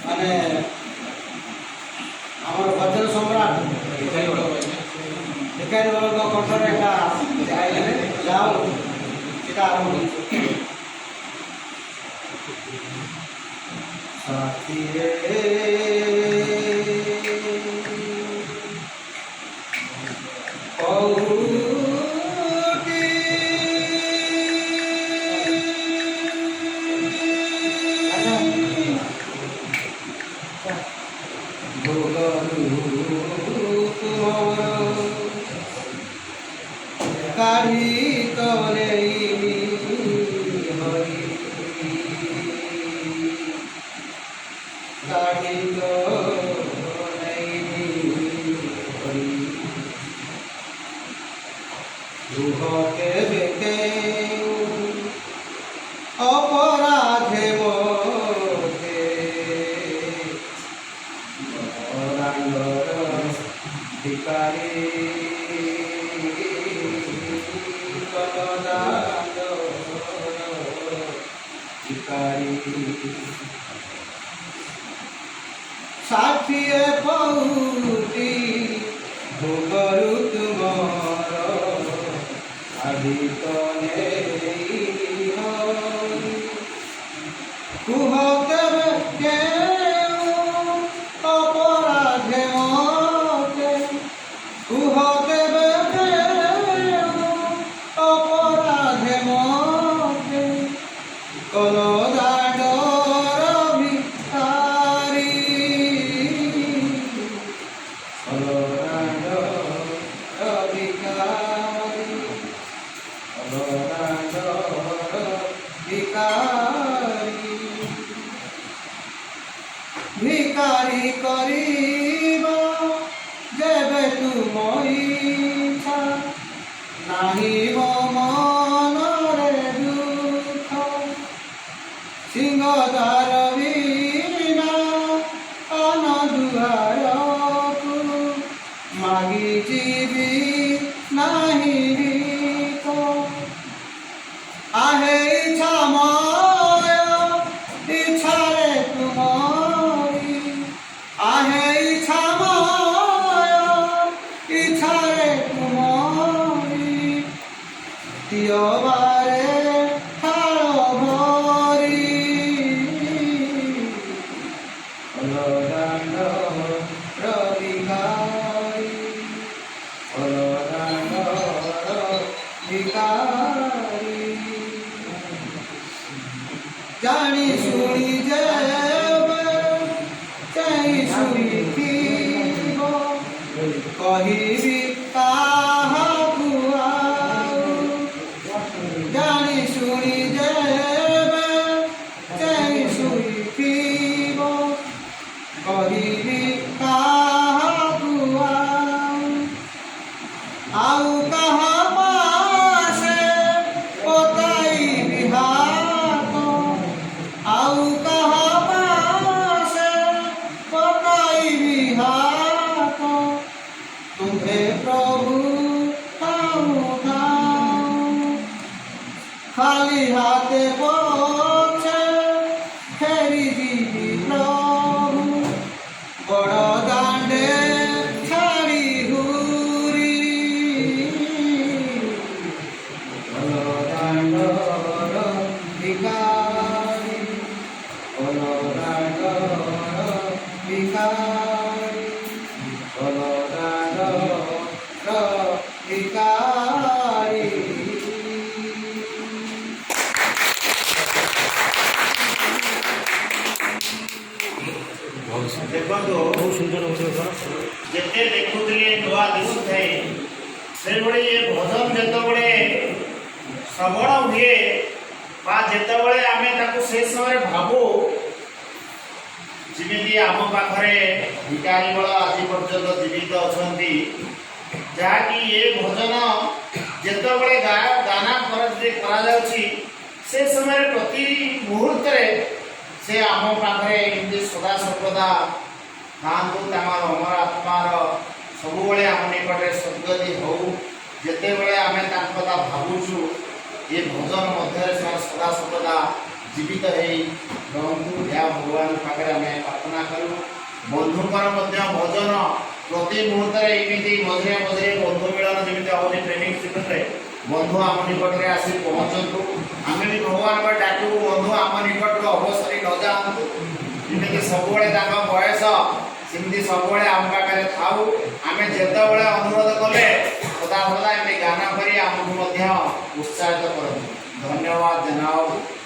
ମାନେ ଆମର ଭଜନ ସମ୍ରାଟ ଭିକାରୀ ବଳଙ୍କ କଣ୍ଠରେ ଏଟା ଗାଇଲେ ଯାଉ ସେଟା ଆରମ୍ଭ ସାଥିରେ কাঢ়ি তলে হরি কাঢ়ি তলে হরি দুহকে বেকে অপরাধে মধ্যে ভিকারি ষাঠিয়ে পৌটি ভোগরু তুমর আদিত কুহ কেবে কেউ অপরাধে মতে কুহ কেবে কেউ অপরাধে মতে কলদাডর ভিকারি কলদাডর ভিকারি কলদাডর ভিকারি ভিকারি করিব যেবে তুম ইচ্ছা নাহিব মনরে দুঃখ সিংহদ্বার বিনা অনদুয়ারকু মাগি ଯିବି ନାହିଁ ଭିକ আহে ইচ্ছা ময় ইচ্ছারে তুমরি আহে ইচ্ছা ময় ইচ্ছারে তুমরি দিয়বারে হার ভরি অলদাণ্ড রবিকারি অলদাণ্ড রবিকারি জানি শুনি যেবে চাই শুনিথিব কহিবি কাহাকু ଆଉ জানি শুনি যেবে চাই শুনিথিব কহিবি কাহাকু ଆଉ কাহা পাশে পতাইবি হাত ଆଉ কাহা পাশে পতাইবি হাত তুমে প্রভু ଥାଉ ଥାଉ খালি হাতে পছে ফেরি ଯିବି প্রভু বড় দাণ্ডে ছাড়ি হুরি অলদাণ্ডর ভিকারি অলদাণ্ডর ভিকারি অলদাণ্ডর ভিকারি ଦେଖନ୍ତୁ ବହୁତ ସୁନ୍ଦର ଯେତେ ଦେଖୁଥିଲେ ନୂଆ ଦିଶୁଥାଏ ସେଭଳି ଏ ଭଜନ ଯେତେବେଳେ ଶ୍ରବଣ ହୁଏ ବା ଯେତେବେଳେ ଆମେ ତାକୁ ସେ ସମୟରେ ଭାବୁ ଯେମିତି ଆମ ପାଖରେ ଭିକାରୀ ବଳ ଆଜି ପର୍ଯ୍ୟନ୍ତ ଜୀବିତ ଅଛନ୍ତି ଯାହାକି ଏ ଭଜନ ଯେତେବେଳେ ଗାନା କରାଯାଉଛି ସେ ସମୟରେ ପ୍ରତି ମୁହୂର୍ତ୍ତରେ ସେ ଆମ ପାଖରେ ଏମିତି ସଦା ସର୍ବଦା ଥାଆନ୍ତୁ ତାଙ୍କର ଅମର ଆତ୍ମାର ସବୁବେଳେ ଆମ ନିକଟରେ ସଦ୍ଗତି ହଉ ଯେତେବେଳେ ଆମେ ତାଙ୍କ କଥା ଭାବୁଛୁ ଏ ଭଜନ ମଧ୍ୟରେ ସେମାନେ ସଦା ସର୍ବଦା जीवित रहतु या भगवान पाखे आम प्रार्थना करूँ। बंधुकर भजन प्रति मुहूर्त एमती मझे मझे बंधु मिलन जमी हमें ट्रेनिंग शिविर बंधु आम निकट में आसी पहुँचतु। आम भी भगवान को डाकू बंधु आम निकट अवसरी न जातु जमी सब बयस सेमती सब आम पाखे थाऊ आम जिते अनुरोध कले सदा सदा एम गान कर आमको उत्साहित करूँ। धन्यवाद जनाब।